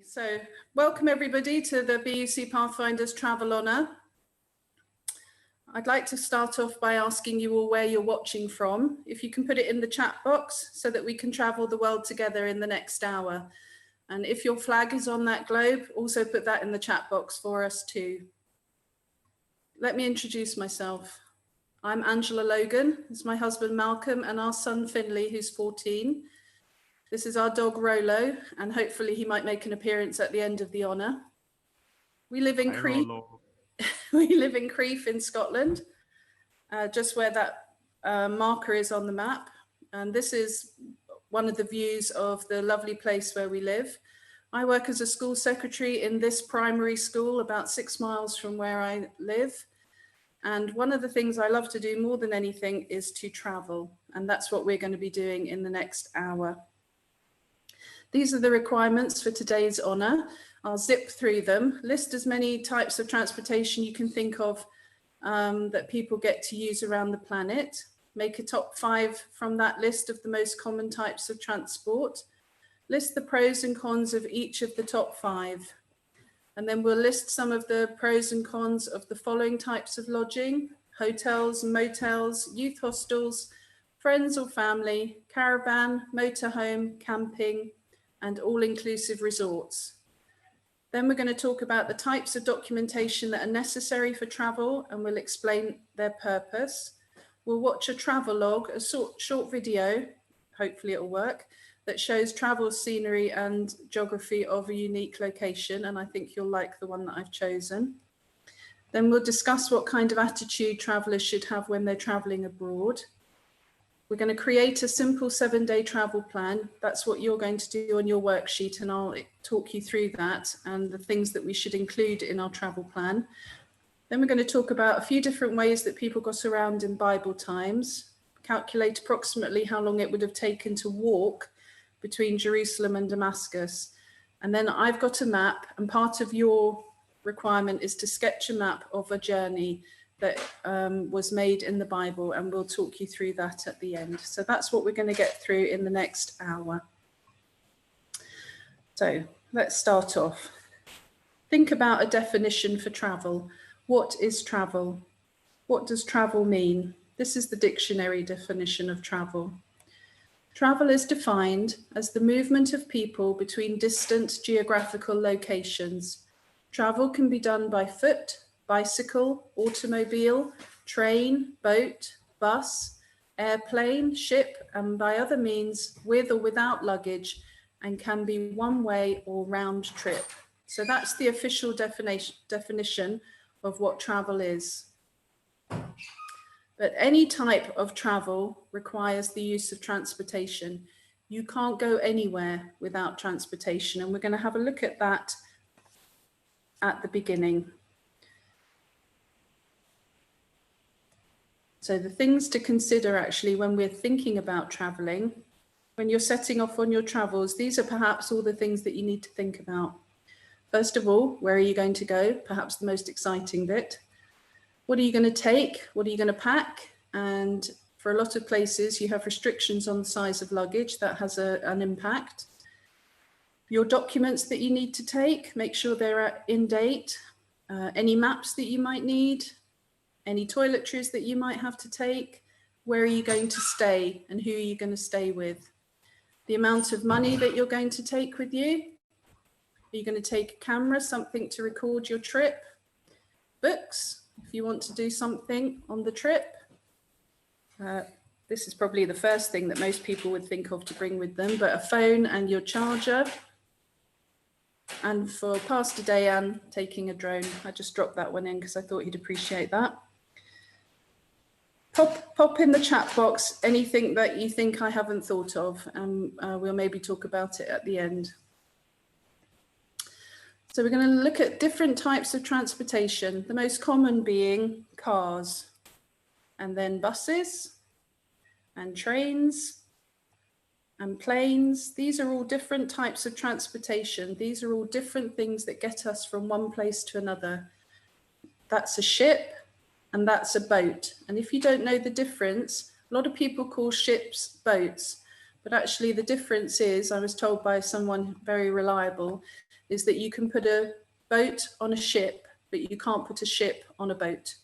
So welcome everybody to the BUC Pathfinder's Travel Honour. I'd like to start off by asking you all where you're watching from. If you can put it in the chat box so that we can travel the world together in the next hour. And if your flag is on that globe, also put that in the chat box for us too. Let me introduce myself. I'm Angela Logan. It's my husband Malcolm and our son Finley, who's 14. This is our dog Rolo, and hopefully he might make an appearance at the end of the honour. We live in Crieff. We live in Crieff in Scotland, just where that marker is on the map. And this is one of the views of the lovely place where we live. I work as a school secretary in this primary school about 6 miles from where I live. And one of the things I love to do more than anything is to travel. And that's what we're going to be doing in the next hour. These are the requirements for today's honour. I'll zip through them. List as many types of transportation you can think of that people get to use around the planet. Make a top 5 from that list of the most common types of transport. List the pros and cons of each of the top 5. And then we'll list some of the pros and cons of the following types of lodging: hotels, motels, youth hostels, friends or family, caravan, motorhome, camping, and all-inclusive resorts. Then we're going to talk about the types of documentation that are necessary for travel, and we'll explain their purpose. We'll watch a travelogue, a short video, hopefully it'll work, that shows travel scenery and geography of a unique location, and I think you'll like the one that I've chosen. Then we'll discuss what kind of attitude travellers should have when they're travelling abroad. We're going to create a simple 7-day travel plan. That's what you're going to do on your worksheet, and I'll talk you through that and the things that we should include in our travel plan. Then we're going to talk about a few different ways that people got around in Bible times, calculate approximately how long it would have taken to walk between Jerusalem and Damascus. And then I've got a map, and part of your requirement is to sketch a map of a journey that was made in the Bible, and we'll talk you through that at the end. So that's what we're going to get through in the next hour. So let's start off. Think about a definition for travel. What is travel? What does travel mean? This is the dictionary definition of travel. Travel is defined as the movement of people between distant geographical locations. Travel can be done by foot, bicycle, automobile, train, boat, bus, airplane, ship, and by other means with or without luggage, and can be one-way or round trip. So that's the official definition of what travel is. But any type of travel requires the use of transportation. You can't go anywhere without transportation, and we're going to have a look at that at the beginning. So the things to consider actually when we're thinking about traveling, when you're setting off on your travels, these are perhaps all the things that you need to think about. First of all, where are you going to go? Perhaps the most exciting bit. What are you going to take? What are you going to pack? And for a lot of places, you have restrictions on the size of luggage. That has an impact. Your documents that you need to take, make sure they're in date. Any maps that you might need. Any toiletries that you might have to take, where are you going to stay and who are you going to stay with? The amount of money that you're going to take with you. Are you going to take a camera, something to record your trip? Books, if you want to do something on the trip. This is probably the first thing that most people would think of to bring with them, but a phone and your charger. And for Pastor Dayan, taking a drone. I just dropped that one in because I thought he'd appreciate that. Pop in the chat box anything that you think I haven't thought of, and we'll maybe talk about it at the end. So we're going to look at different types of transportation, the most common being cars, and then buses, and trains, and planes. These are all different types of transportation. These are all different things that get us from one place to another. That's a ship. And that's a boat. And if you don't know the difference, a lot of people call ships boats, but actually the difference is, I was told by someone very reliable, is that you can put a boat on a ship, but you can't put a ship on a boat.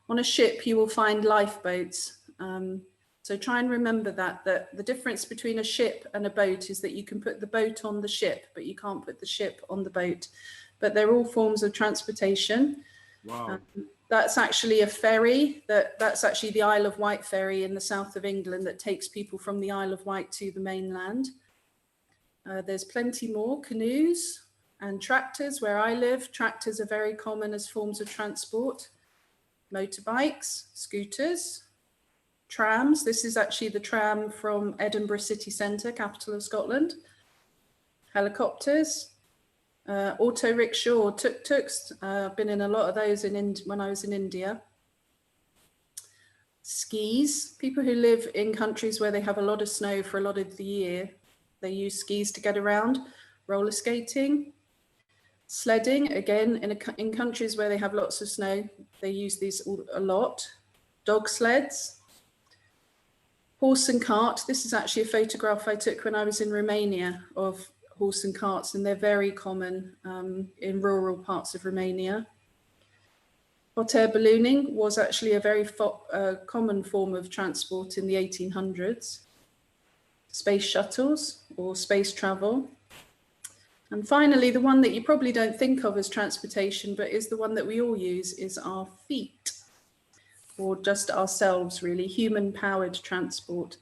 On a ship, you will find lifeboats. So try and remember that the difference between a ship and a boat is that you can put the boat on the ship, but you can't put the ship on the boat. But they're all forms of transportation. Wow. That's actually a ferry. That's actually the Isle of Wight ferry in the south of England that takes people from the Isle of Wight to the mainland. There's plenty more, canoes and tractors. Where I live, tractors are very common as forms of transport. Motorbikes, scooters, trams. This is actually the tram from Edinburgh city centre, capital of Scotland. Helicopters, auto rickshaw or tuk-tuks. I've been in a lot of those when I was in India. Skis. People who live in countries where they have a lot of snow for a lot of the year, they use skis to get around. Roller skating. Sledding, again, in countries where they have lots of snow, they use these a lot. Dog sleds. Horse and cart. This is actually a photograph I took when I was in Romania of horse and carts, and they're very common in rural parts of Romania. Hot air ballooning was actually a very common form of transport in the 1800s. Space shuttles or space travel. And finally, the one that you probably don't think of as transportation, but is the one that we all use, is our feet, or just ourselves, really, human-powered transport.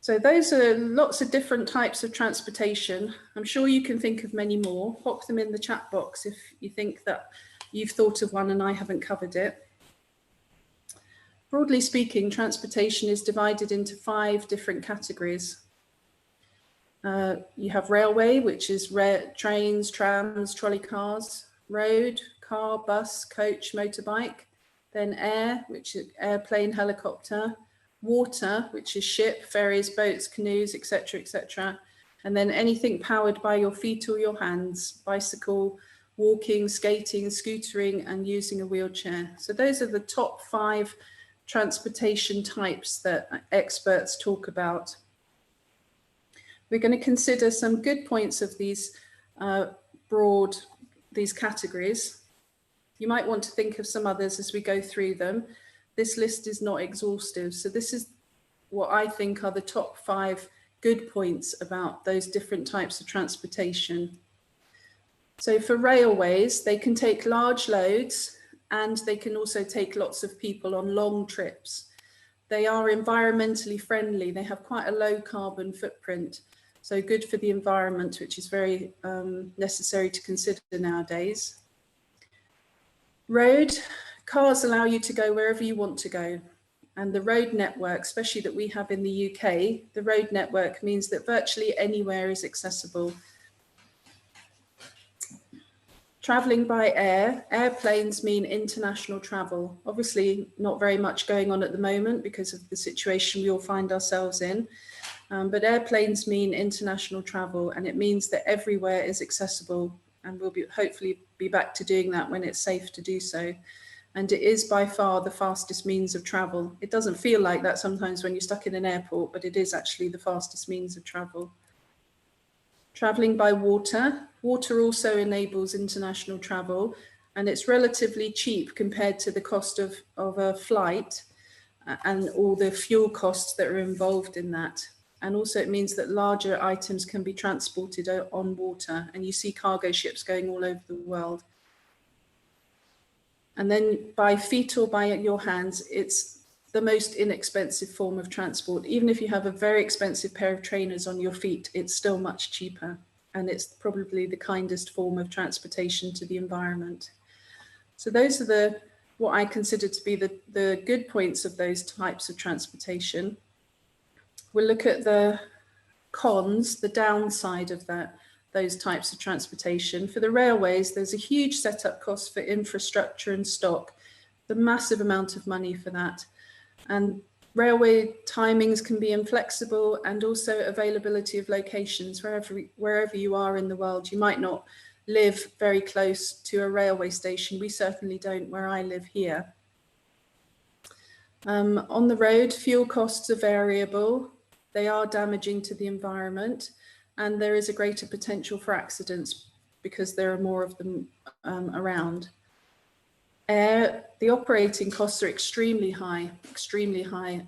So those are lots of different types of transportation. I'm sure you can think of many more. Pop them in the chat box if you think that you've thought of one and I haven't covered it. Broadly speaking, transportation is divided into 5 different categories. You have railway, which is trains, trams, trolley cars. Road, car, bus, coach, motorbike. Then air, which is airplane, helicopter. Water, which is ship, ferries, boats, canoes, etc., etc. And then anything powered by your feet or your hands, bicycle, walking, skating, scootering, and using a wheelchair. So those are the top 5 transportation types that experts talk about. We're going to consider some good points of these these categories. You might want to think of some others as we go through them. This list is not exhaustive, so this is what I think are the top 5 good points about those different types of transportation. So for railways, they can take large loads and they can also take lots of people on long trips. They are environmentally friendly. They have quite a low carbon footprint. So good for the environment, which is very necessary to consider nowadays. Road, cars allow you to go wherever you want to go. And the road network, especially that we have in the UK, the road network means that virtually anywhere is accessible. Traveling by air, airplanes mean international travel. Obviously not very much going on at the moment because of the situation we all find ourselves in. But airplanes mean international travel, and it means that everywhere is accessible, and we'll hopefully be back to doing that when it's safe to do so. And it is by far the fastest means of travel. It doesn't feel like that sometimes when you're stuck in an airport, but it is actually the fastest means of travel. Traveling by water. Water also enables international travel, and it's relatively cheap compared to the cost of a flight and all the fuel costs that are involved in that. And also it means that larger items can be transported on water, and you see cargo ships going all over the world. And then by feet or by your hands, it's the most inexpensive form of transport. Even if you have a very expensive pair of trainers on your feet, it's still much cheaper. And it's probably the kindest form of transportation to the environment. So those are what I consider to be the good points of those types of transportation. We'll look at the cons, the downside of those types of transportation. For the railways, there's a huge setup cost for infrastructure and stock, the massive amount of money for that. And railway timings can be inflexible, and also availability of locations wherever you are in the world. You might not live very close to a railway station. We certainly don't where I live here. On the road, fuel costs are variable. They are damaging to the environment, and there is a greater potential for accidents, because there are more of them around. The operating costs are extremely high,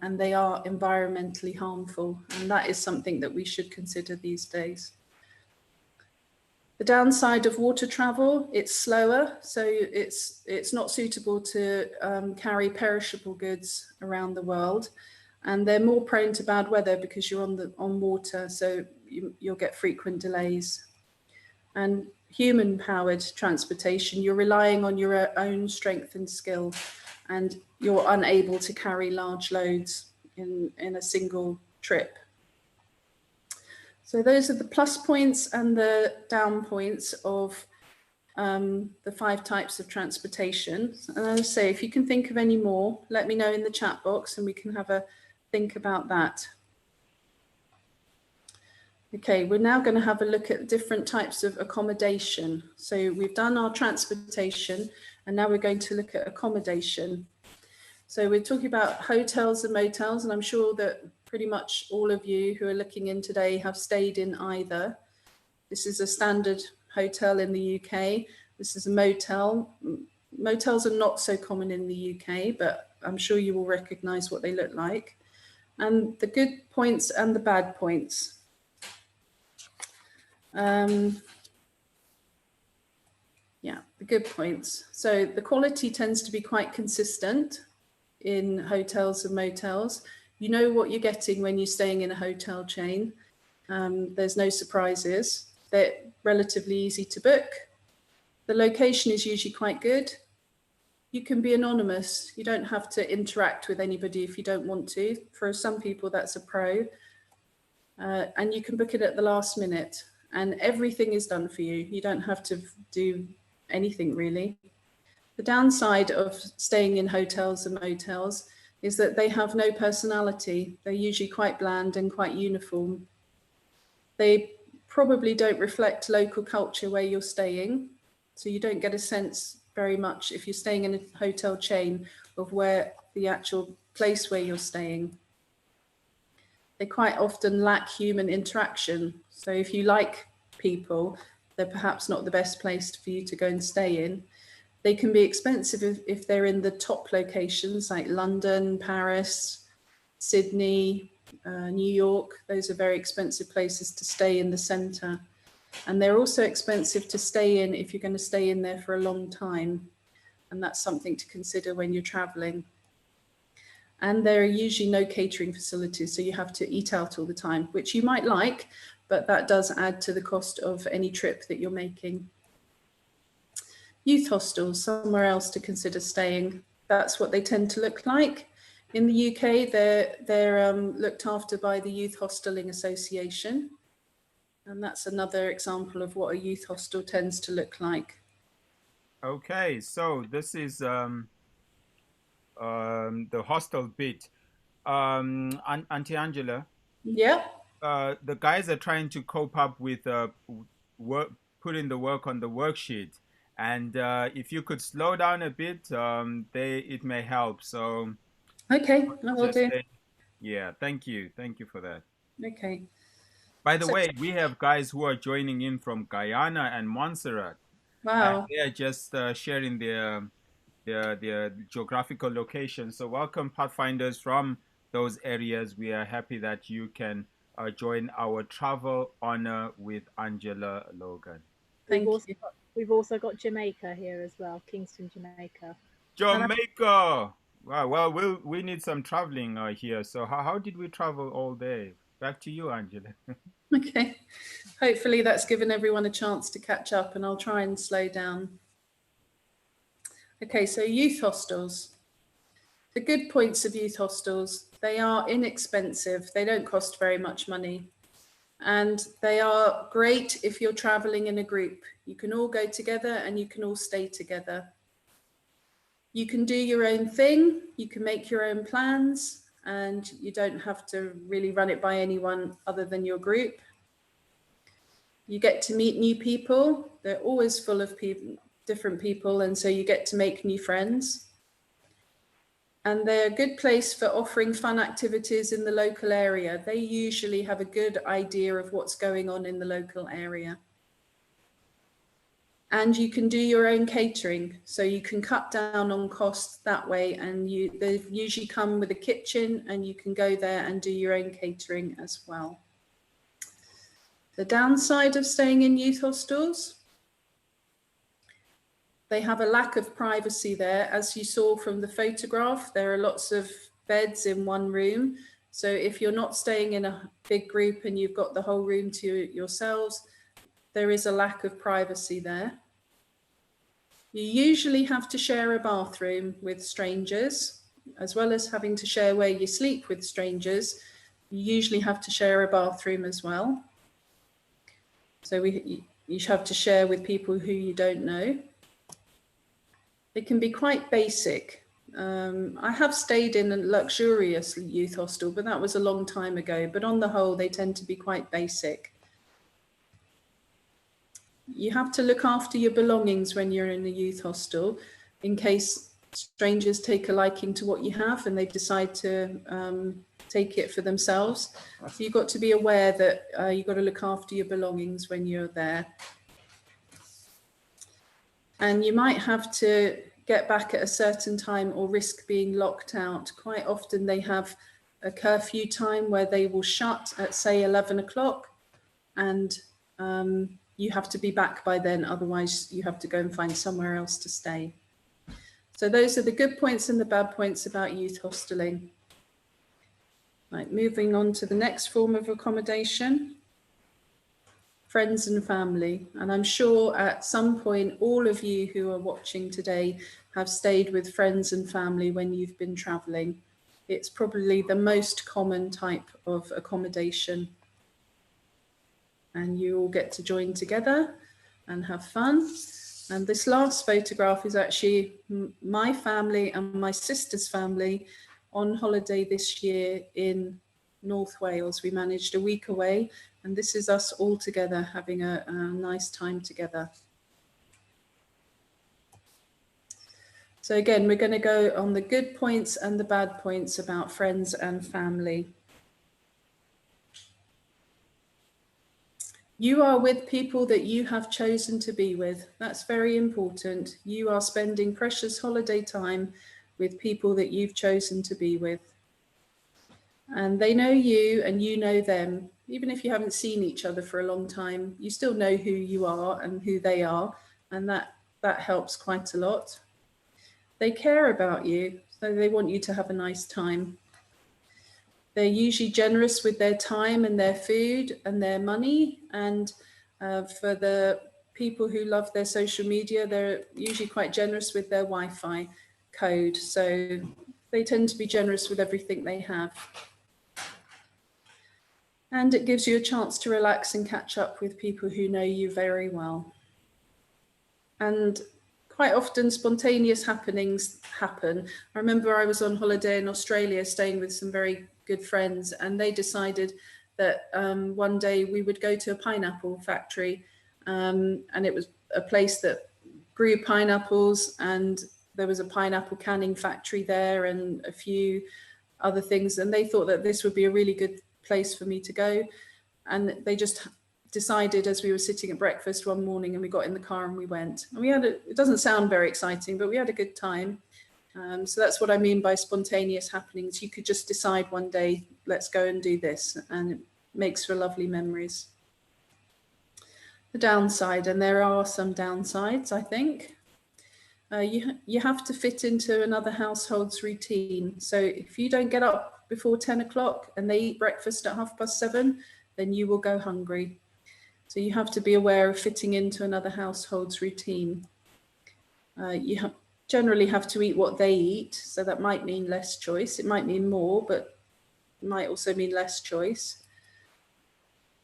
and they are environmentally harmful. And that is something that we should consider these days. The downside of water travel, it's slower, so it's not suitable to carry perishable goods around the world, and they're more prone to bad weather because you're on water, so you'll get frequent delays. And human-powered transportation, you're relying on your own strength and skill, and you're unable to carry large loads in a single trip. So those are the plus points and the down points of the 5 types of transportation. And as I say, if you can think of any more, let me know in the chat box and we can have a think about that. Okay, we're now going to have a look at different types of accommodation. So we've done our transportation, and now we're going to look at accommodation. So we're talking about hotels and motels, and I'm sure that pretty much all of you who are looking in today have stayed in either. This is a standard hotel in the UK. This is a motel. Motels are not so common in the UK, but I'm sure you will recognise what they look like. And the good points and the bad points. Yeah, the good points. So the quality tends to be quite consistent in hotels and motels. You know what you're getting when you're staying in a hotel chain. There's no surprises. They're relatively easy to book. The location is usually quite good. You can be anonymous. You don't have to interact with anybody if you don't want to. For some people, that's a pro. And you can book it at the last minute, and everything is done for you. You don't have to do anything really. The downside of staying in hotels and motels is that they have no personality. They're usually quite bland and quite uniform. They probably don't reflect local culture where you're staying. So you don't get a sense very much if you're staying in a hotel chain of where the actual place where you're staying. They quite often lack human interaction. So if you like people, they're perhaps not the best place for you to go and stay in. They can be expensive if they're in the top locations like London, Paris, Sydney, New York. Those are very expensive places to stay in the centre. And they're also expensive to stay in if you're going to stay in there for a long time. And that's something to consider when you're travelling. And there are usually no catering facilities, so you have to eat out all the time, which you might like, but that does add to the cost of any trip that you're making. Youth hostels, somewhere else to consider staying. That's what they tend to look like. In the UK, they're looked after by the Youth Hosteling Association. And that's another example of what a youth hostel tends to look like. Okay, so this is the hostel bit. Auntie Angela. Yeah. The guys are trying to cope up with work, putting the work on the worksheet, and if you could slow down a bit, it may help. So Okay, I will do. Yeah, thank you for that. Okay. By the So, way, we have guys who are joining in from Guyana and Montserrat. And wow. they are just sharing their geographical location. So welcome, Pathfinders from those areas. We are happy that you can join our travel honor with Angela Logan. Thank you. We've also got Jamaica here as well, Kingston, Jamaica. Jamaica! Wow, well, we need some traveling here. So how did we travel all day? Back to you, Angela. Okay. Hopefully that's given everyone a chance to catch up, and I'll try and slow down. Okay, so youth hostels. The good points of youth hostels, they are inexpensive. They don't cost very much money. And they are great if you're traveling in a group. You can all go together and you can all stay together. You can do your own thing. You can make your own plans, and you don't have to really run it by anyone other than your group. You get to meet new people. They're always full of people, different people, and so you get to make new friends. And they're a good place for offering fun activities in the local area. They usually have a good idea of what's going on in the local area. And you can do your own catering, so you can cut down on costs that way, and they usually come with a kitchen and you can go there and do your own catering as well. The downside of staying in youth hostels, they have a lack of privacy there. As you saw from the photograph, there are lots of beds in one room. So if you're not staying in a big group and you've got the whole room to yourselves, there is a lack of privacy there. You usually have to share a bathroom with strangers, as well as having to share where you sleep with strangers. You usually have to share a bathroom as well. So you have to share with people who you don't know. They can be quite basic. I have stayed in a luxurious youth hostel, but that was a long time ago. But on the whole, they tend to be quite basic. You have to look after your belongings when you're in a youth hostel, in case strangers take a liking to what you have and they decide to take it for themselves. So you've got to be aware that you've got to look after your belongings when you're there. And you might have to get back at a certain time or risk being locked out. Quite often they have a curfew time where they will shut at, say, 11 o'clock, and you have to be back by then, otherwise you have to go and find somewhere else to stay. So those are the good points and the bad points about youth hosteling. Right, moving on to the next form of accommodation, friends and family. And I'm sure at some point all of you who are watching today have stayed with friends and family when you've been traveling. It's probably the most common type of accommodation. And you all get to join together and have fun. And this last photograph is actually my family and my sister's family on holiday this year in North Wales. We managed a week away, and this is us all together having a nice time together. So again, we're going to go on the good points and the bad points about friends and family. You are with people that you have chosen to be with. That's very important. You are spending precious holiday time with people that you've chosen to be with. And they know you and you know them. Even if you haven't seen each other for a long time, you still know who you are and who they are. And that helps quite a lot. They care about you, so they want you to have a nice time. They're usually generous with their time and their food and their money. And for the people who love their social media, they're usually quite generous with their Wi-Fi code. So they tend to be generous with everything they have. And it gives you a chance to relax and catch up with people who know you very well. And quite often spontaneous happenings happen. I remember I was on holiday in Australia staying with some very good friends, and they decided that one day we would go to a pineapple factory, and it was a place that grew pineapples, and there was a pineapple canning factory there and a few other things, and they thought that this would be a really good place for me to go. And they just decided as we were sitting at breakfast one morning, and we got in the car and we went, and we had it doesn't sound very exciting, but we had a good time. So that's what I mean by spontaneous happenings. You could just decide one day, let's go and do this, and it makes for lovely memories. The downside, and there are some downsides, I think. You have to fit into another household's routine. So if you don't get up before 10 o'clock and they eat breakfast at 7:30, then you will go hungry. So you have to be aware of fitting into another household's routine. You generally have to eat what they eat. So that might mean less choice. It might mean more, but it might also mean less choice.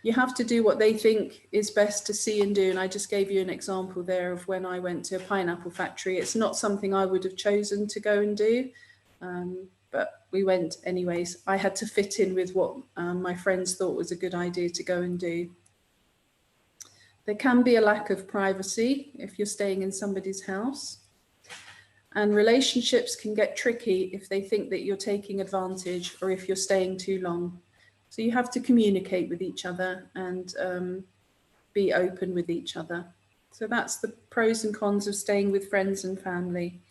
You have to do what they think is best to see and do. And I just gave you an example there of when I went to a pineapple factory. It's not something I would have chosen to go and do, but we went anyways. I had to fit in with what my friends thought was a good idea to go and do. There can be a lack of privacy if you're staying in somebody's house. And relationships can get tricky if they think that you're taking advantage or if you're staying too long. So you have to communicate with each other and be open with each other. So that's the pros and cons of staying with friends and family.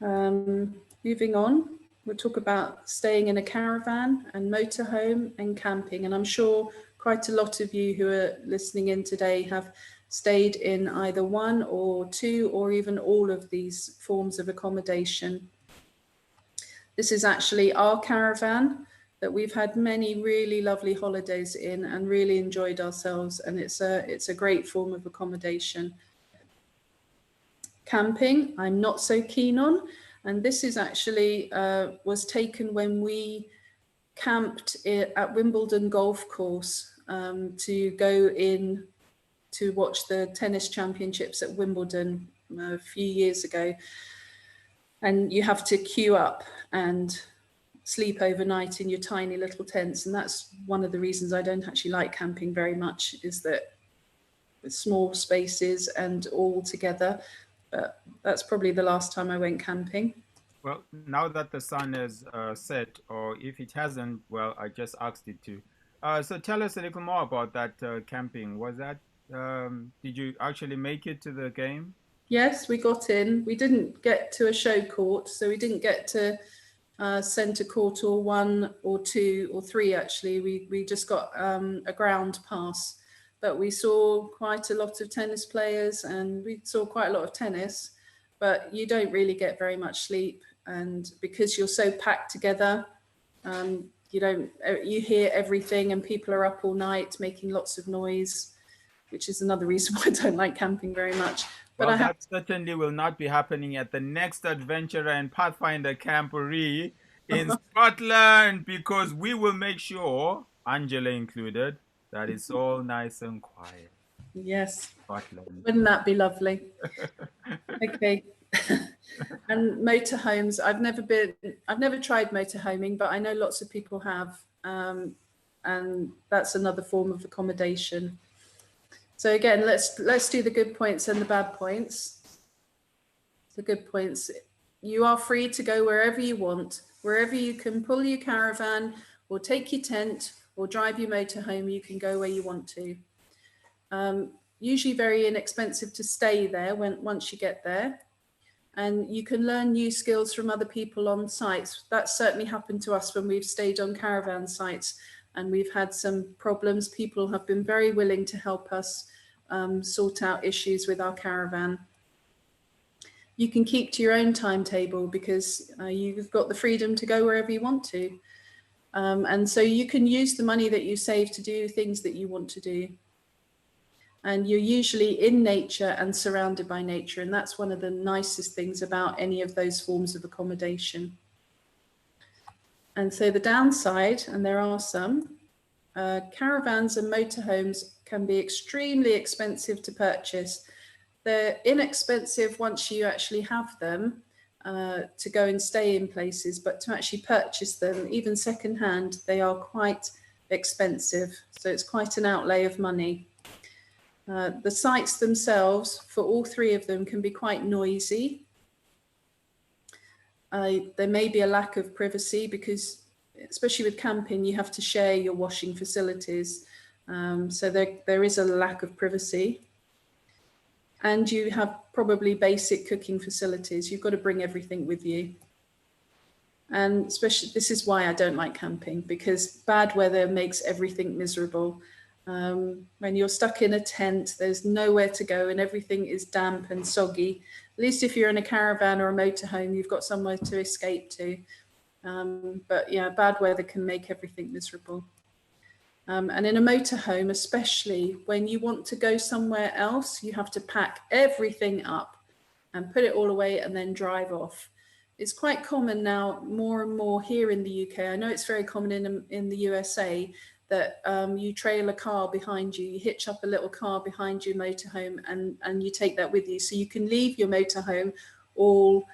Moving on, we'll talk about staying in a caravan and motorhome and camping. And I'm sure quite a lot of you who are listening in today have stayed in either one or two or even all of these forms of accommodation. This is actually our caravan that we've had many really lovely holidays in and really enjoyed ourselves. And it's a great form of accommodation. Camping, I'm not so keen on. And this is actually was taken when we camped at Wimbledon Golf Course to go in to watch the tennis championships at Wimbledon a few years ago. And you have to queue up and sleep overnight in your tiny little tents. And that's one of the reasons I don't actually like camping very much, is that it's small spaces and all together. But that's probably the last time I went camping. Well, now that the sun has set, or if it hasn't, well, I just asked it to. So tell us a little more about that camping. Was that, did you actually make it to the game? Yes, we got in. We didn't get to a show court, so we didn't get to centre court or 1 or 2 or 3, actually. We just got a ground pass. But we saw quite a lot of tennis players and we saw quite a lot of tennis, but you don't really get very much sleep. And because you're so packed together, you hear everything and people are up all night making lots of noise, which is another reason why I don't like camping very much. But well, that certainly will not be happening at the next Adventurer and Pathfinder Camporee in Scotland, because we will make sure, Angela included, that it's all nice and quiet. Yes. Scotland. Wouldn't that be lovely? Okay. And motorhomes, I've never tried motorhoming, but I know lots of people have, and that's another form of accommodation. So again, let's do the good points and the bad points. The good points: you are free to go wherever you want, wherever you can pull your caravan or take your tent or drive your motorhome. You can go where you want to. Usually very inexpensive to stay there once you get there. And you can learn new skills from other people on sites. That's certainly happened to us when we've stayed on caravan sites and we've had some problems. People have been very willing to help us sort out issues with our caravan. You can keep to your own timetable because you've got the freedom to go wherever you want to. And so you can use the money that you save to do things that you want to do. And you're usually in nature and surrounded by nature. And that's one of the nicest things about any of those forms of accommodation. And so the downside, and there are some, caravans and motorhomes can be extremely expensive to purchase. They're inexpensive once you actually have them to go and stay in places, but to actually purchase them, even secondhand, they are quite expensive. So it's quite an outlay of money. The sites themselves, for all 3 of them, can be quite noisy. There may be a lack of privacy because, especially with camping, you have to share your washing facilities. So there is a lack of privacy. And you have probably basic cooking facilities. You've got to bring everything with you. And especially, this is why I don't like camping, because bad weather makes everything miserable. When you're stuck in a tent, there's nowhere to go and everything is damp and soggy. At least if you're in a caravan or a motorhome, you've got somewhere to escape to. But yeah, bad weather can make everything miserable. And in a motorhome, especially when you want to go somewhere else, you have to pack everything up and put it all away and then drive off. It's quite common now, more and more here in the UK. I know it's very common in the USA that you trail a car behind you, you hitch up a little car behind your motorhome and you take that with you. So you can leave your motorhome all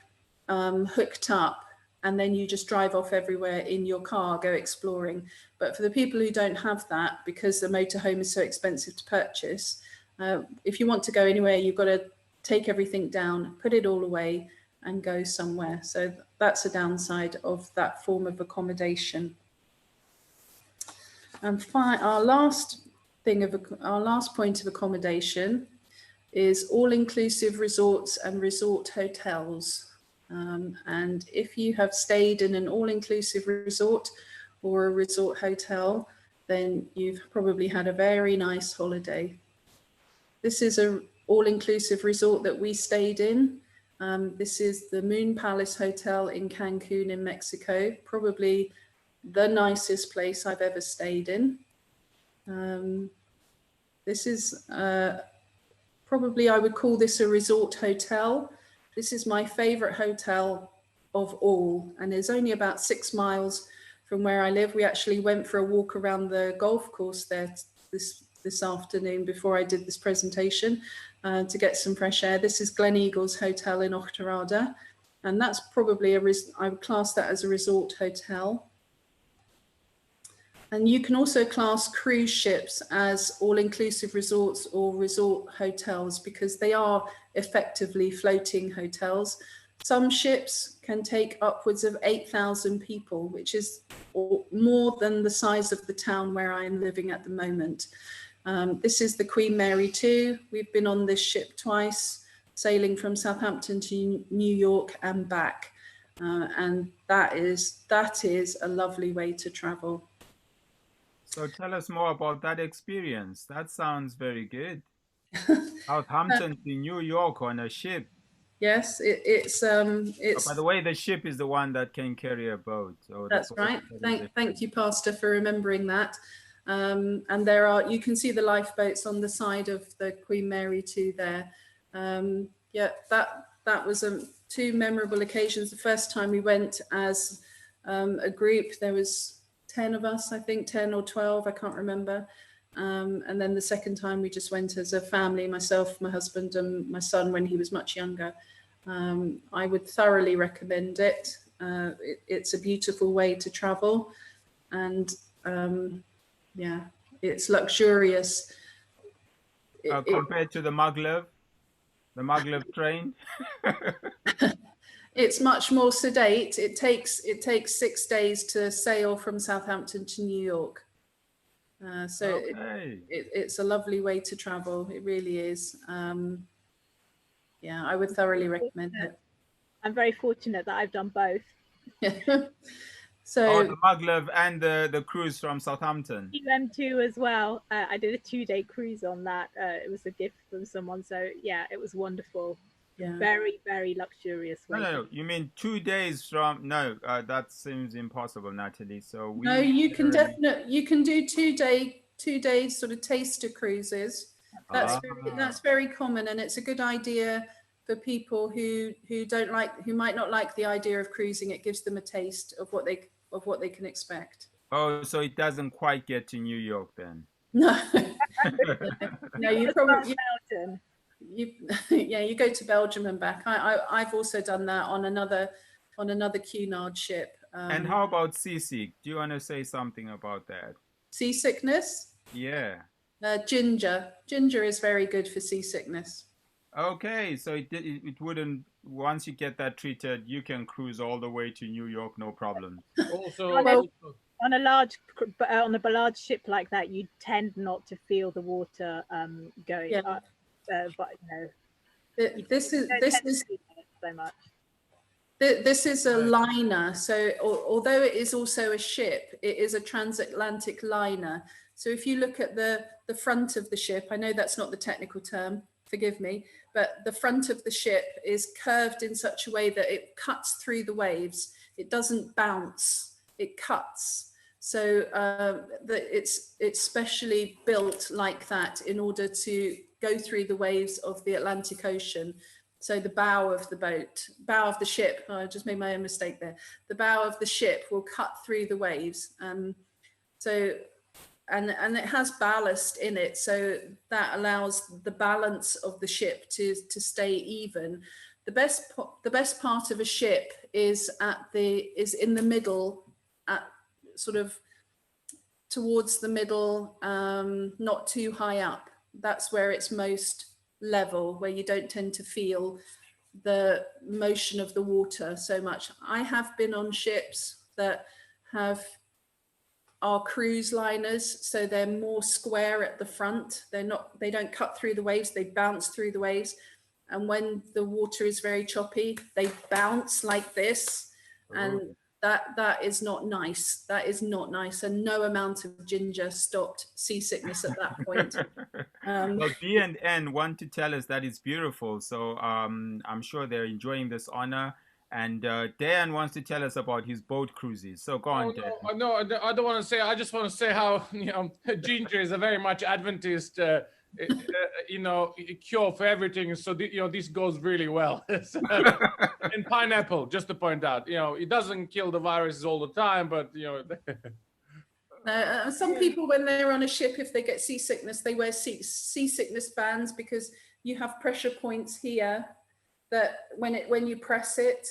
hooked up and then you just drive off everywhere in your car, go exploring. But for the people who don't have that, because the motorhome is so expensive to purchase, if you want to go anywhere, you've got to take everything down, put it all away and go somewhere. So that's a downside of that form of accommodation. And our last our last point of accommodation is all-inclusive resorts and resort hotels. And if you have stayed in an all-inclusive resort or a resort hotel, then you've probably had a very nice holiday. This is an all-inclusive resort that we stayed in. This is the Moon Palace Hotel in Cancun in Mexico, probably the nicest place I've ever stayed in. This is probably, I would call this a resort hotel. This is my favorite hotel of all, and is only about 6 miles from where I live. We actually went for a walk around the golf course there this afternoon before I did this presentation to get some fresh air. This is Glen Eagles Hotel in Octorada, and that's probably I would class that as a resort hotel. And you can also class cruise ships as all-inclusive resorts or resort hotels because they are effectively floating hotels. Some ships can take upwards of 8,000 people, which is more than the size of the town where I am living at the moment. This is the Queen Mary 2. We've been on this ship twice, sailing from Southampton to New York and back. And that is a lovely way to travel. So tell us more about that experience. That sounds very good. Southampton to New York on a ship. Yes, it's. By the way, the ship is the one that can carry a boat. So that's right. Thank you, Pastor, for remembering that. And you can see the lifeboats on the side of the Queen Mary 2 there. Yeah, that was 2 memorable occasions. The first time we went as a group, there was 10 of us, I think 10 or 12, I can't remember. And then the second time we just went as a family, myself, my husband and my son when he was much younger. I would thoroughly recommend it. It's a beautiful way to travel, and yeah, it's luxurious. Compared to the maglev train? It's much more sedate. It takes 6 days to sail from Southampton to New York. So okay. it's a lovely way to travel. It really is. Yeah, I would thoroughly recommend it. I'm very fortunate that I've done both. So the maglev and the cruise from Southampton. UM2 as well. I did a 2-day cruise on that. It was a gift from someone. So yeah, it was wonderful. Yeah. Very, very luxurious way. No, you mean 2 days from? No, that seems impossible, Natalie. So no, you can do 2 days sort of taster cruises. That's very common, and it's a good idea for people who might not like the idea of cruising. It gives them a taste of what they can expect. Oh, so it doesn't quite get to New York then? No, no, you probably. You go to Belgium and back. I've also done that on another Cunard ship. And how about seasick? Do you want to say something about that? Seasickness? Yeah. Ginger is very good for seasickness. Okay, so it wouldn't. Once you get that treated, you can cruise all the way to New York, no problem. Also, on a large ship like that, you tend not to feel the water going. Yeah. But this is so much. This is a liner. So although it is also a ship, it is a transatlantic liner. So if you look at the front of the ship, I know that's not the technical term, forgive me, but the front of the ship is curved in such a way that it cuts through the waves. It doesn't bounce, it cuts. So it's specially built like that in order to go through the waves of the Atlantic Ocean. So the bow of the ship, I just made my own mistake there. The bow of the ship will cut through the waves. And it has ballast in it, so that allows the balance of the ship to stay even. The best part of a ship is in the middle, at sort of towards the middle, not too high up. That's where it's most level, where you don't tend to feel the motion of the water so much. I have been on ships that have are cruise liners, so they're more square at the front. They don't cut through the waves, they bounce through the waves. And when the water is very choppy, they bounce like this. And that is not nice. That is not nice. And no amount of ginger stopped seasickness at that point. Well, B and N want to tell us that it's beautiful. So I'm sure they're enjoying this honor. And Dan wants to tell us about his boat cruises. So go on, Dan. No, I don't want to say. I just want to say how ginger is a very much Adventist, cure for everything. So this goes really well. And pineapple, just to point out, it doesn't kill the viruses all the time, but some people, when they're on a ship, if they get seasickness, they wear seasickness bands, because you have pressure points here that when you press it,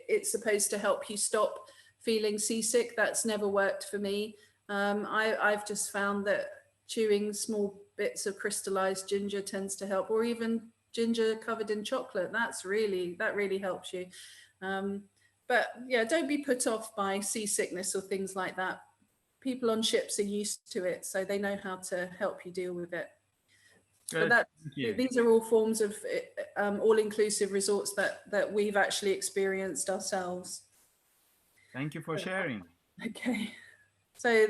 it's supposed to help you stop feeling seasick. That's never worked for me. I've just found that chewing small bits of crystallized ginger tends to help, or even ginger covered in chocolate. That really helps you. But yeah, don't be put off by seasickness or things like that. People on ships are used to it, so they know how to help you deal with it. But these are all forms of all-inclusive resorts that we've actually experienced ourselves. Thank you for sharing. Okay. So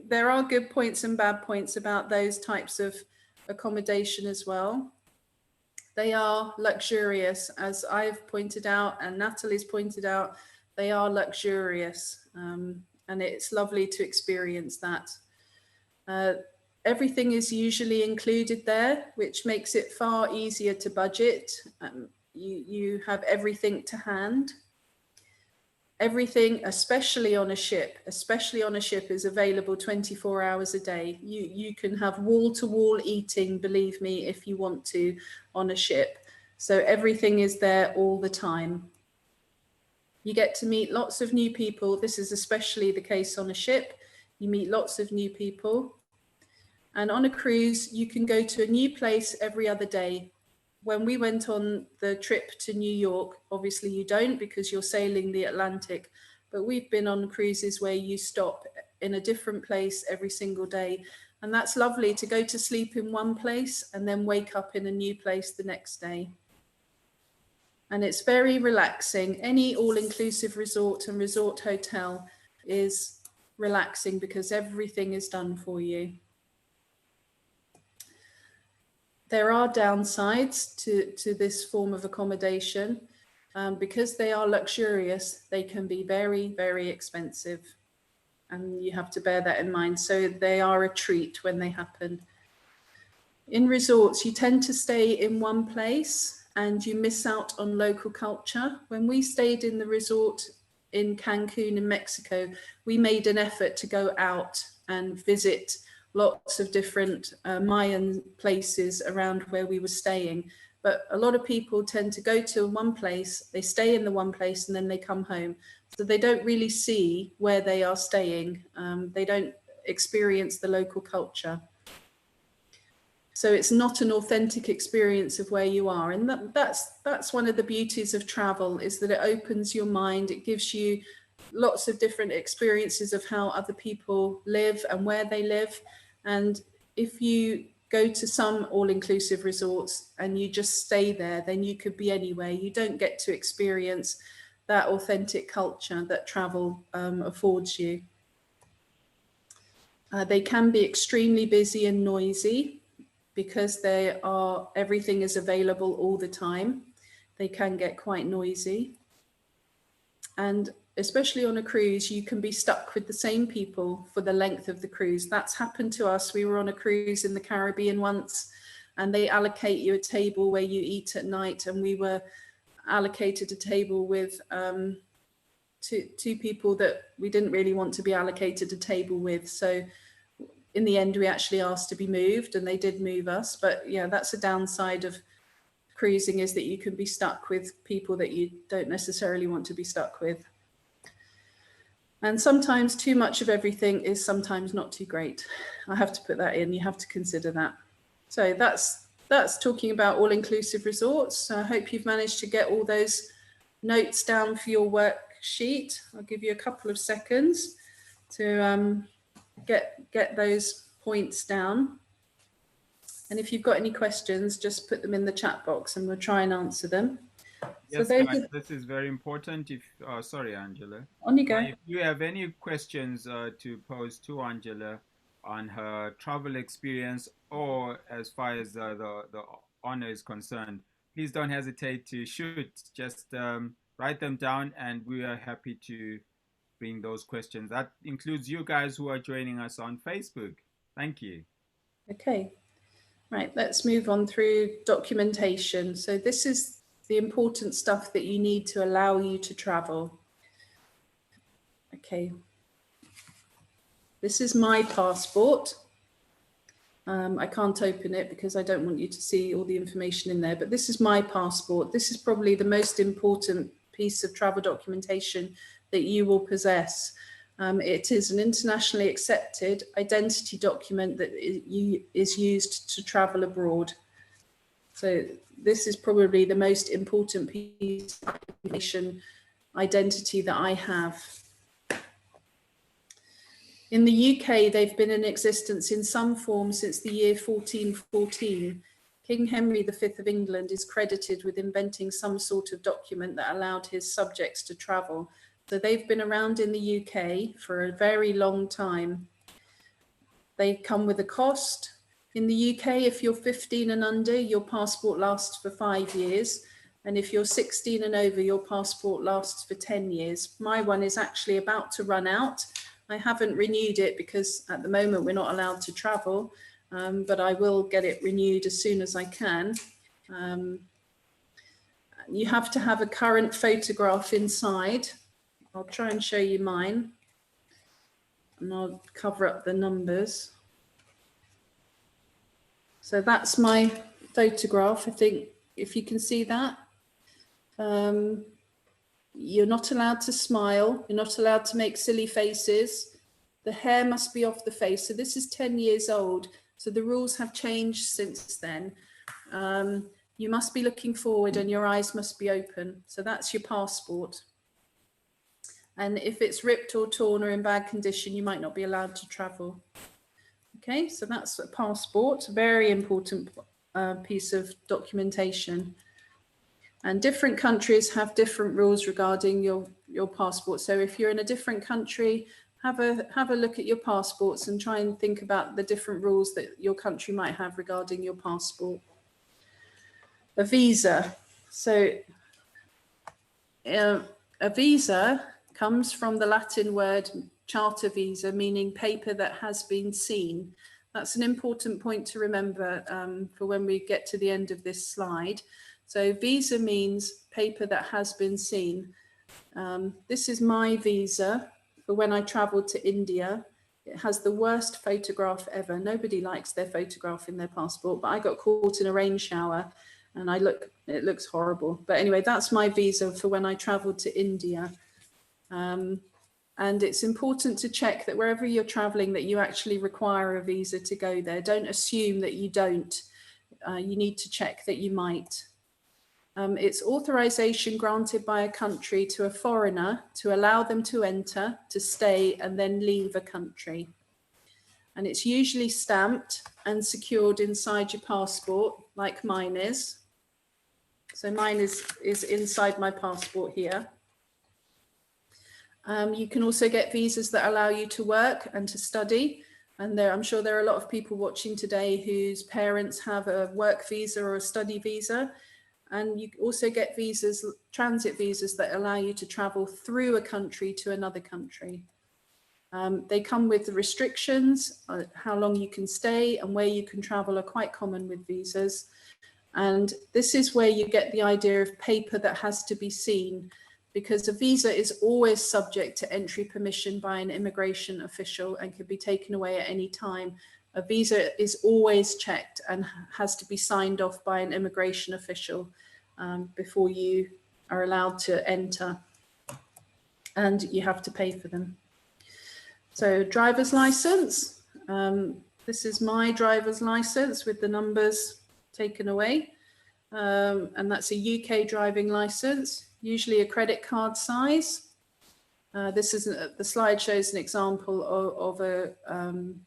there are good points and bad points about those types of accommodation as well. They are luxurious, as I've pointed out and Natalie's pointed out. They are luxurious, and it's lovely to experience that. Everything is usually included there, which makes it far easier to budget. You have everything to hand. Everything, especially on a ship, is available 24 hours a day. You can have wall-to-wall eating, believe me, if you want to, on a ship. So everything is there all the time. You get to meet lots of new people. This is especially the case on a ship. You meet lots of new people. And on a cruise, you can go to a new place every other day. When we went on the trip to New York, obviously you don't, because you're sailing the Atlantic, but we've been on cruises where you stop in a different place every single day. And that's lovely, to go to sleep in one place and then wake up in a new place the next day. And it's very relaxing. Any all-inclusive resort and resort hotel is relaxing because everything is done for you. There are downsides to this form of accommodation. Because they are luxurious, they can be very, very expensive. And you have to bear that in mind. So they are a treat when they happen. In resorts, you tend to stay in one place and you miss out on local culture. When we stayed in the resort in Cancun in Mexico, we made an effort to go out and visit lots of different Mayan places around where we were staying. But a lot of people tend to go to one place, they stay in the one place, and then they come home. So they don't really see where they are staying. They don't experience the local culture. So it's not an authentic experience of where you are. And that's one of the beauties of travel, is that it opens your mind. It gives you lots of different experiences of how other people live and where they live. And if you go to some all-inclusive resorts and you just stay there, then you could be anywhere. You don't get to experience that authentic culture that travel affords you. They can be extremely busy and noisy because everything is available all the time. They can get quite noisy. And especially on a cruise, you can be stuck with the same people for the length of the cruise. That's happened to us. We were on a cruise in the Caribbean once, and they allocate you a table where you eat at night. And we were allocated a table with two people that we didn't really want to be allocated a table with. So in the end, we actually asked to be moved, and they did move us. But yeah, that's a downside of cruising, is that you can be stuck with people that you don't necessarily want to be stuck with. And sometimes too much of everything is sometimes not too great. I have to put that in. You have to consider that. So that's talking about all-inclusive resorts. I hope you've managed to get all those notes down for your worksheet. I'll give you a couple of seconds to get those points down. And if you've got any questions, just put them in the chat box and we'll try and answer them. Yes, so guys, this is very important. If sorry, Angela. On you go. If you have any questions to pose to Angela on her travel experience or as far as the honor is concerned, please don't hesitate to shoot. Just write them down and we are happy to bring those questions. That includes you guys who are joining us on Facebook. Thank you. Okay. Right, let's move on through documentation. So this is the important stuff that you need to allow you to travel. Okay. This is my passport. I can't open it because I don't want you to see all the information in there, but this is my passport. This is probably the most important piece of travel documentation that you will possess. It is an internationally accepted identity document that is used to travel abroad. So this is probably the most important piece of information identity that I have. In the UK, they've been in existence in some form since the year 1414. King Henry V of England is credited with inventing some sort of document that allowed his subjects to travel. So they've been around in the UK for a very long time. They come with a cost. In the UK, if you're 15 and under, your passport lasts for 5 years. And if you're 16 and over, your passport lasts for 10 years. My one is actually about to run out. I haven't renewed it because at the moment we're not allowed to travel, but I will get it renewed as soon as I can. You have to have a current photograph inside. I'll try and show you mine and I'll cover up the numbers. So that's my photograph. I think if you can see that. You're not allowed to smile. You're not allowed to make silly faces. The hair must be off the face. So this is 10 years old. So the rules have changed since then. You must be looking forward and your eyes must be open. So that's your passport. And if it's ripped or torn or in bad condition, you might not be allowed to travel. Okay, so that's a passport, a very important piece of documentation. And different countries have different rules regarding your passport. So if you're in a different country, have a look at your passports and try and think about the different rules that your country might have regarding your passport. A visa. So a visa comes from the Latin word charta visa, meaning paper that has been seen. That's an important point to remember for when we get to the end of this slide. So visa means paper that has been seen. This is my visa for when I traveled to India. It has the worst photograph ever. Nobody likes their photograph in their passport, but I got caught in a rain shower and it looks horrible. But anyway, that's my visa for when I traveled to India. And it's important to check that wherever you're traveling that you actually require a visa to go there. Don't assume that you don't. You need to check that you might. It's authorization granted by a country to a foreigner to allow them to enter, to stay, and then leave a country. And it's usually stamped and secured inside your passport, like mine is. So mine is inside my passport here. You can also get visas that allow you to work and to study. And I'm sure there are a lot of people watching today whose parents have a work visa or a study visa. And you also get visas, transit visas, that allow you to travel through a country to another country. They come with the restrictions, how long you can stay and where you can travel are quite common with visas. And this is where you get the idea of paper that has to be seen, because a visa is always subject to entry permission by an immigration official and can be taken away at any time. A visa is always checked and has to be signed off by an immigration official before you are allowed to enter, and you have to pay for them. So driver's license. This is my driver's license with the numbers taken away. And that's a UK driving license, usually a credit card size. The slide shows an example of a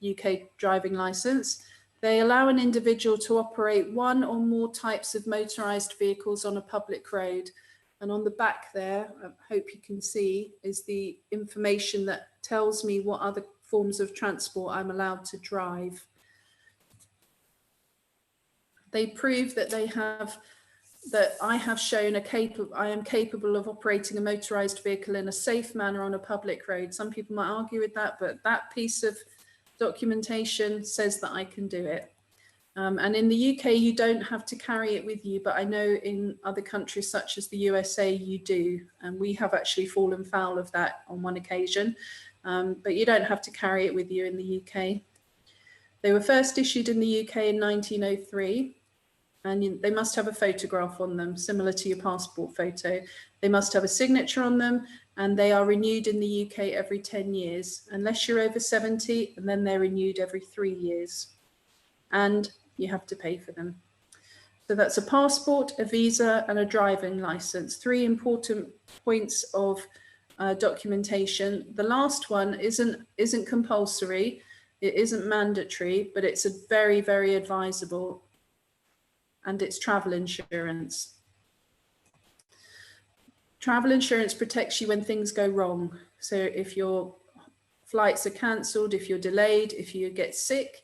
UK driving licence. They allow an individual to operate one or more types of motorised vehicles on a public road. And on the back there, I hope you can see, is the information that tells me what other forms of transport I'm allowed to drive. They prove that I have shown I am capable of operating a motorised vehicle in a safe manner on a public road. Some people might argue with that, but that piece of documentation says that I can do it. And in the UK, you don't have to carry it with you, but I know in other countries such as the USA, you do. And we have actually fallen foul of that on one occasion, but you don't have to carry it with you in the UK. They were first issued in the UK in 1903, and they must have a photograph on them, similar to your passport photo. They must have a signature on them, and they are renewed in the UK every 10 years, unless you're over 70, and then they're renewed every 3 years. And you have to pay for them. So that's a passport, a visa, and a driving license. 3 important points of documentation. The last one isn't compulsory, it isn't mandatory, but it's a very, very advisable, and it's travel insurance. Travel insurance protects you when things go wrong. So if your flights are cancelled, if you're delayed, if you get sick,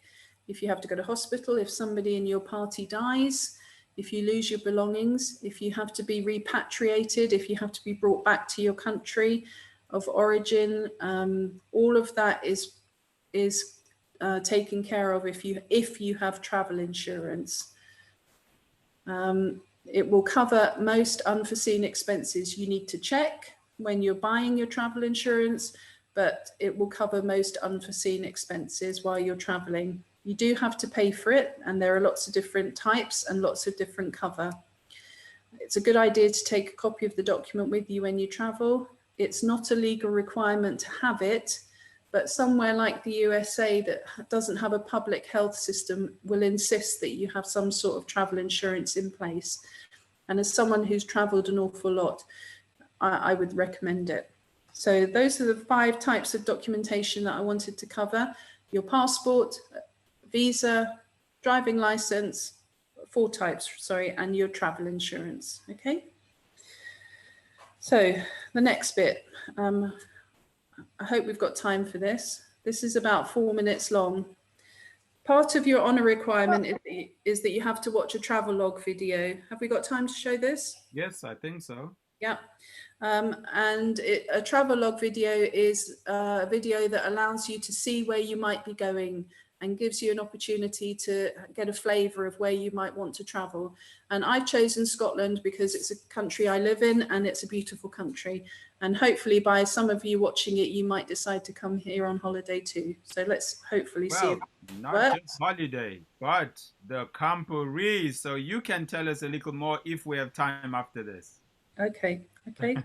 if you have to go to hospital, if somebody in your party dies, if you lose your belongings, if you have to be repatriated, if you have to be brought back to your country of origin, all of that is taken care of if you have travel insurance. It will cover most unforeseen expenses you need to check when you're buying your travel insurance, but it will cover most unforeseen expenses while you're traveling. You do have to pay for it, and there are lots of different types and lots of different cover. It's a good idea to take a copy of the document with you when you travel. It's not a legal requirement to have it, but somewhere like the USA that doesn't have a public health system will insist that you have some sort of travel insurance in place. And as someone who's traveled an awful lot, I would recommend it. So those are the 5 types of documentation that I wanted to cover: your passport, visa, driving license, 4 types, sorry, and your travel insurance. Okay. So the next bit, I hope we've got time for this. This is about 4 minutes long. Part of your honour requirement is that you have to watch a travelogue video. Have we got time to show this? Yes, I think so. Yeah. A travelogue video is a video that allows you to see where you might be going and gives you an opportunity to get a flavour of where you might want to travel. And I've chosen Scotland because it's a country I live in and it's a beautiful country. And hopefully by some of you watching it, you might decide to come here on holiday too. So let's hopefully see. Not just holiday, but the camporee. So you can tell us a little more if we have time after this. Okay, okay.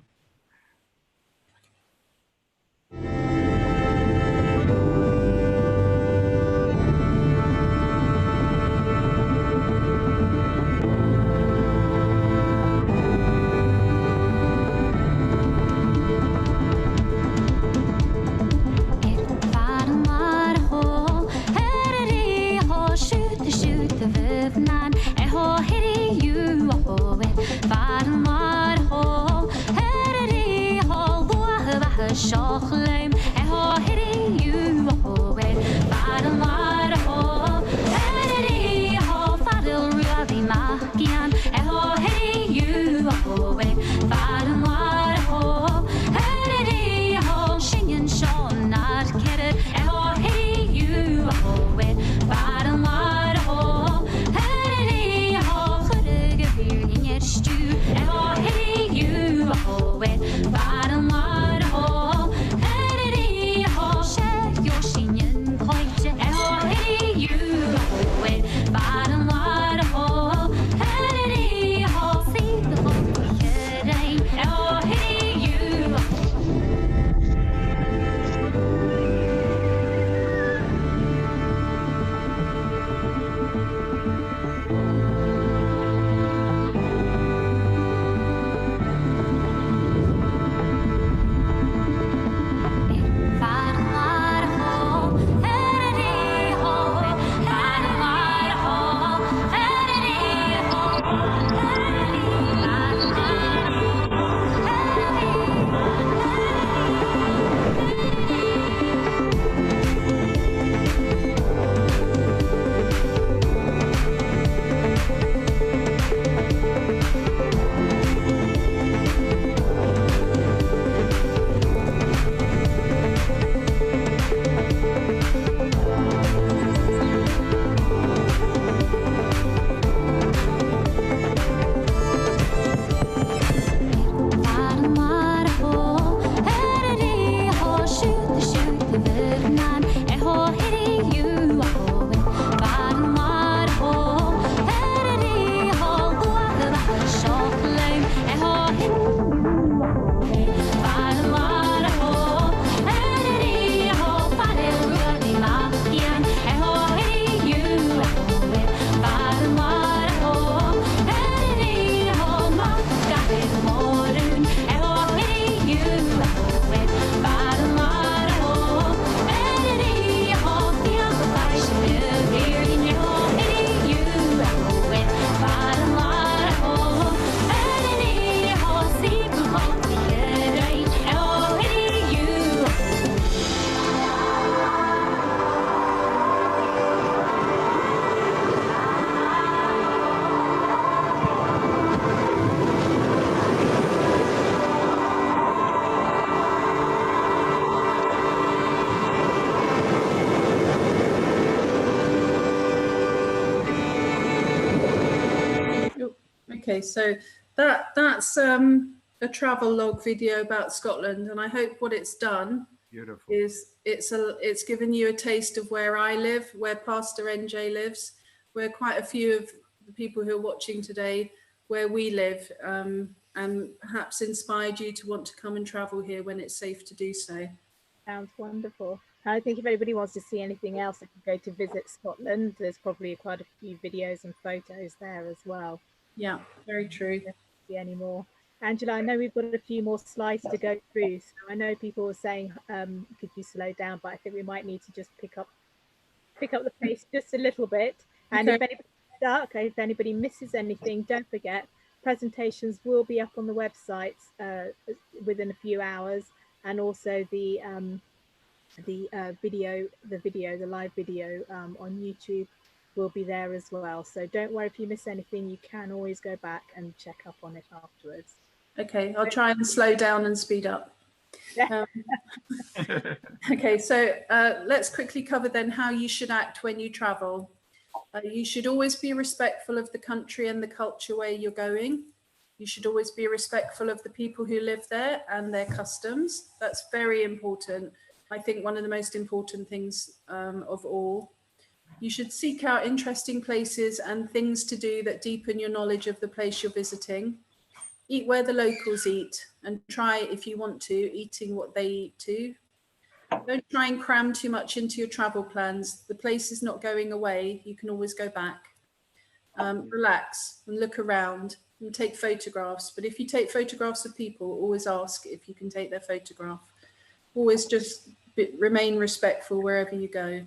Stew Okay, so that's a travel log video about Scotland, and I hope what it's done is it's given you a taste of where I live, where Pastor NJ lives, where quite a few of the people who are watching today, where we live, and perhaps inspired you to want to come and travel here when it's safe to do so. Sounds wonderful. I think if anybody wants to see anything else, they can go to Visit Scotland. There's probably quite a few videos and photos there as well. Yeah, very true. See any more. Angela, I know we've got a few more slides to go through. So I know people were saying, could you slow down? But I think we might need to just pick up the pace just a little bit. And if anybody's stuck, if anybody misses anything, don't forget, presentations will be up on the website within a few hours, and also the live video on YouTube will be there as well. So don't worry if you miss anything, you can always go back and check up on it afterwards. Okay, I'll try and slow down and speed up. Okay, so let's quickly cover then how you should act when you travel. You should always be respectful of the country and the culture where you're going. You should always be respectful of the people who live there and their customs. That's very important. I think one of the most important things of all. You should seek out interesting places and things to do that deepen your knowledge of the place you're visiting. Eat where the locals eat, and try, if you want to, eating what they eat too. Don't try and cram too much into your travel plans. The place is not going away. You can always go back. Relax and look around and take photographs. But if you take photographs of people, always ask if you can take their photograph. Always just remain respectful wherever you go.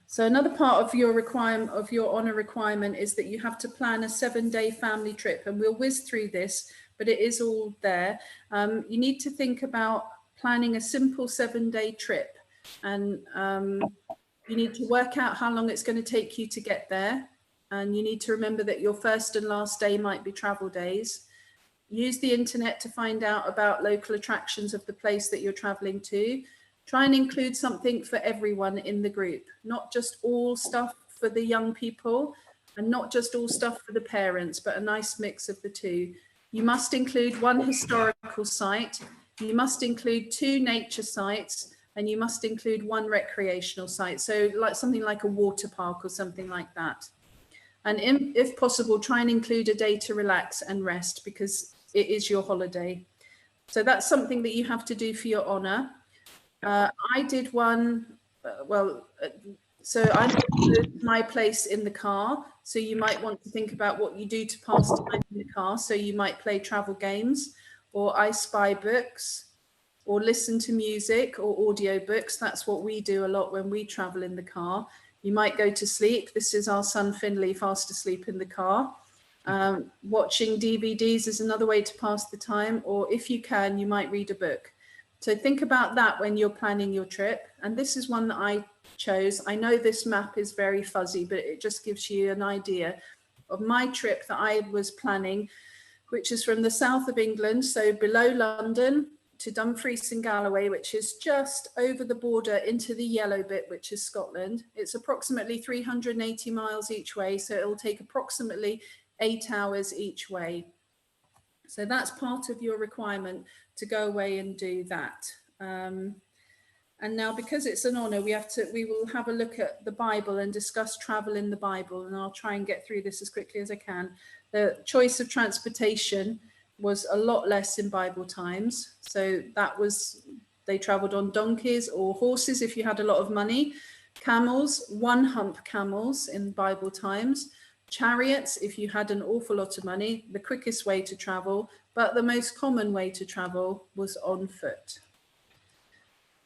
So another part of your requirement, of your honour requirement, is that you have to plan a 7-day family trip, and we'll whiz through this, but it is all there. You need to think about planning a simple 7-day trip, and you need to work out how long it's going to take you to get there, and you need to remember that your first and last day might be travel days. Use the internet to find out about local attractions of the place that you're travelling to. Try and include something for everyone in the group, not just all stuff for the young people and not just all stuff for the parents, but a nice mix of the two. You must include one historical site, you must include 2 nature sites, and you must include 1 recreational site. So like something like a water park or something like that. And if possible, try and include a day to relax and rest, because it is your holiday. So that's something that you have to do for your honour. I did one, so I did my place in the car. So you might want to think about what you do to pass time in the car. So you might play travel games, or I spy books, or listen to music or audio books. That's what we do a lot when we travel in the car. You might go to sleep. This is our son Finley fast asleep in the car. Watching DVDs is another way to pass the time, or if you can, you might read a book. So think about that when you're planning your trip. And this is one that I chose. I know this map is very fuzzy, but it just gives you an idea of my trip that I was planning, which is from the south of England, so below London, to Dumfries and Galloway, which is just over the border into the yellow bit, which is Scotland. It's approximately 380 miles each way, so it'll take approximately 8 hours each way. So that's part of your requirement to go away and do that. And now, because it's an honour, we will have a look at the Bible and discuss travel in the Bible, and I'll try and get through this as quickly as I can. The choice of transportation was a lot less in Bible times. So they travelled on donkeys or horses if you had a lot of money, camels, 1-hump camels in Bible times, chariots if you had an awful lot of money, the quickest way to travel, but the most common way to travel was on foot.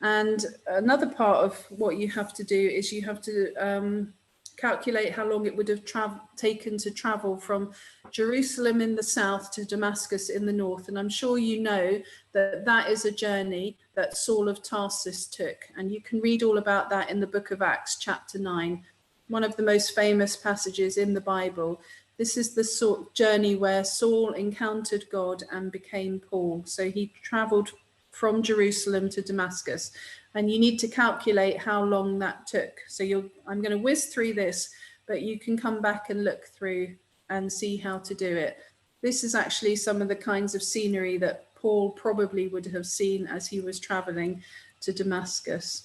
And another part of what you have to do is you have to calculate how long it would have taken to travel from Jerusalem in the south to Damascus in the north. And I'm sure you know that that is a journey that Saul of Tarsus took. And you can read all about that in the book of Acts, chapter 9, one of the most famous passages in the Bible. This is the journey where Saul encountered God and became Paul. So he traveled from Jerusalem to Damascus, and you need to calculate how long that took. So I'm going to whiz through this, but you can come back and look through and see how to do it. This is actually some of the kinds of scenery that Paul probably would have seen as he was traveling to Damascus.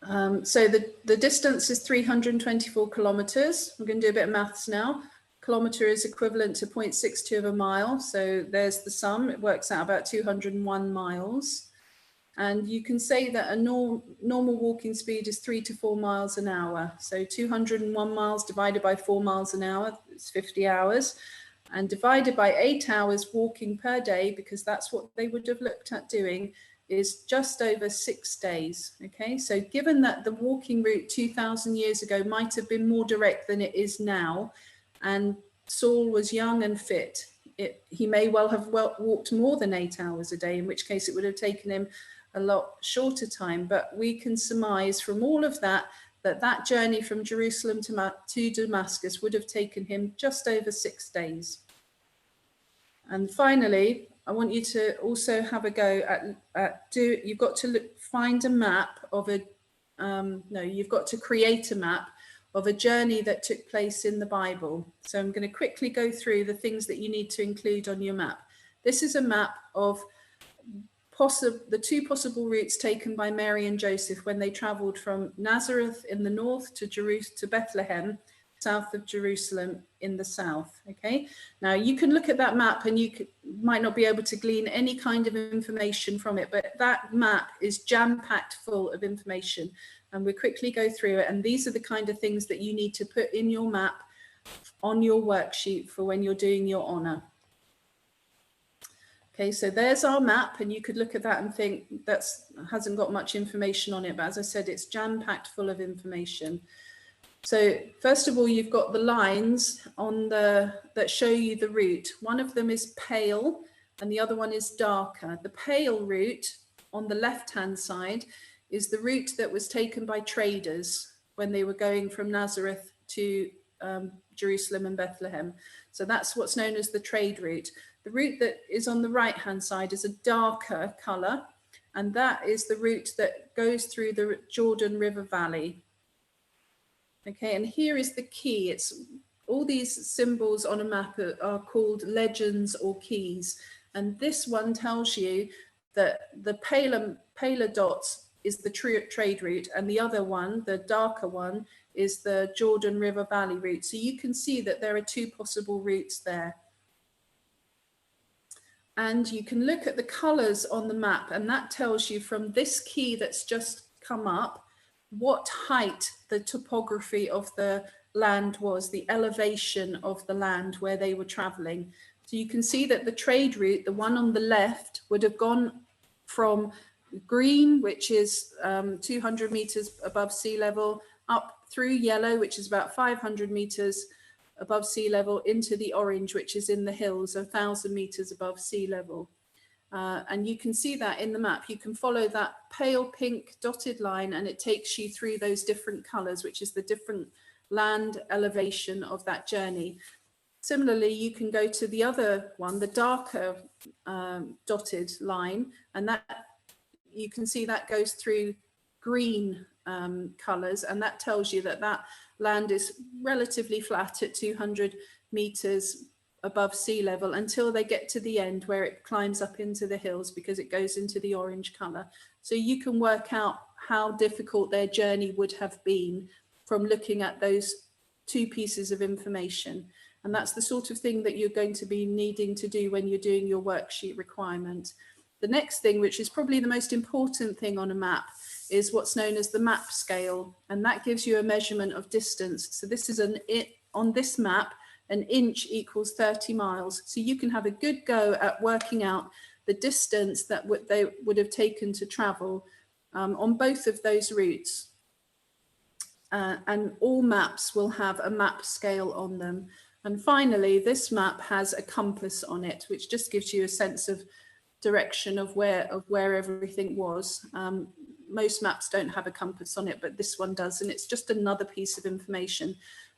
So the distance is 324 kilometers. We're going to do a bit of maths now. Kilometer is equivalent to 0.62 of a mile. So there's the sum. It works out about 201 miles. And you can say that a normal walking speed is 3 to 4 miles an hour. So 201 miles divided by 4 miles an hour is 50 hours. And divided by 8 hours walking per day, because that's what they would have looked at doing, is just over 6 days. Okay, so given that the walking route 2,000 years ago might have been more direct than it is now, and Saul was young and fit, he may well have walked more than 8 hours a day, in which case it would have taken him a lot shorter time. But we can surmise from all of that that journey from Jerusalem to Damascus would have taken him just over 6 days. And finally, I want you to also have a go you've got to find a map of you've got to create a map of a journey that took place in the Bible. So I'm going to quickly go through the things that you need to include on your map. This is a map of the 2 possible routes taken by Mary and Joseph when they traveled from Nazareth in the north to Bethlehem, south of Jerusalem in the south. Okay, now you can look at that map and you might not be able to glean any kind of information from it, but that map is jam-packed full of information, and we'll quickly go through it. And these are the kind of things that you need to put in your map on your worksheet for when you're doing your honour. Okay, so there's our map, and you could look at that and think that hasn't got much information on it, but as I said, it's jam-packed full of information. So first of all, you've got the lines that show you the route. One of them is pale and the other one is darker. The pale route on the left-hand side is the route that was taken by traders when they were going from Nazareth to Jerusalem and Bethlehem. So that's what's known as the trade route. The route that is on the right-hand side is a darker colour, and that is the route that goes through the Jordan River Valley. Okay, and here is the key. It's all these symbols on a map are called legends or keys. And this one tells you that the paler dots is the trade route, and the other one, the darker one, is the Jordan River Valley route. So you can see that there are 2 possible routes there. And you can look at the colours on the map, and that tells you from this key that's just come up what height the topography of the land was, the elevation of the land where they were traveling. So you can see that the trade route, the one on the left, would have gone from green, which is 200 meters above sea level, up through yellow, which is about 500 meters above sea level, into the orange, which is in the hills, 1,000 meters above sea level. And you can see that in the map. You can follow that pale pink dotted line and it takes you through those different colors, which is the different land elevation of that journey. Similarly, you can go to the other one, the darker dotted line, and that you can see that goes through green colors, and that tells you that that land is relatively flat at 200 meters above sea level until they get to the end where it climbs up into the hills because it goes into the orange color. So you can work out how difficult their journey would have been from looking at those 2 pieces of information. And that's the sort of thing that you're going to be needing to do when you're doing your worksheet requirement. The next thing, which is probably the most important thing on a map, is what's known as the map scale. And that gives you a measurement of distance. So this is on this map, an inch equals 30 miles. So you can have a good go at working out the distance that they would have taken to travel on both of those routes. And all maps will have a map scale on them. And finally, this map has a compass on it, which just gives you a sense of direction of where everything was. Most maps don't have a compass on it, but this one does, and it's just another piece of information.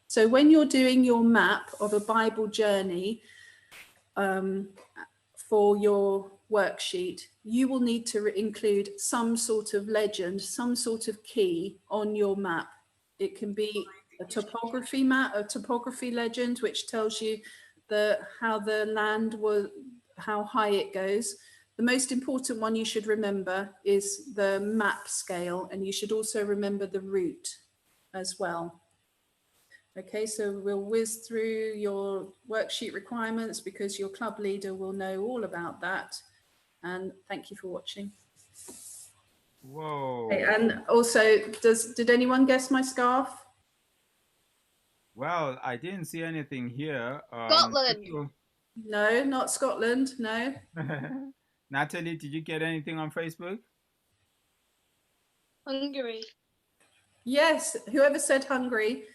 So when you're doing your map of a Bible journey for your worksheet, you will need to include some sort of legend, some sort of key on your map. It can be a topography map, a topography legend, which tells you how the land was, how high it goes. The most important one you should remember is the map scale, and you should also remember the route as well. Okay, so we'll whiz through your worksheet requirements because your club leader will know all about that. And thank you for watching. Whoa. Okay, and also, did anyone guess my scarf? Well, I didn't see anything here. Scotland. No, not Scotland, no. Natalie, did you get anything on Facebook? Hungary. Yes, whoever said Hungary,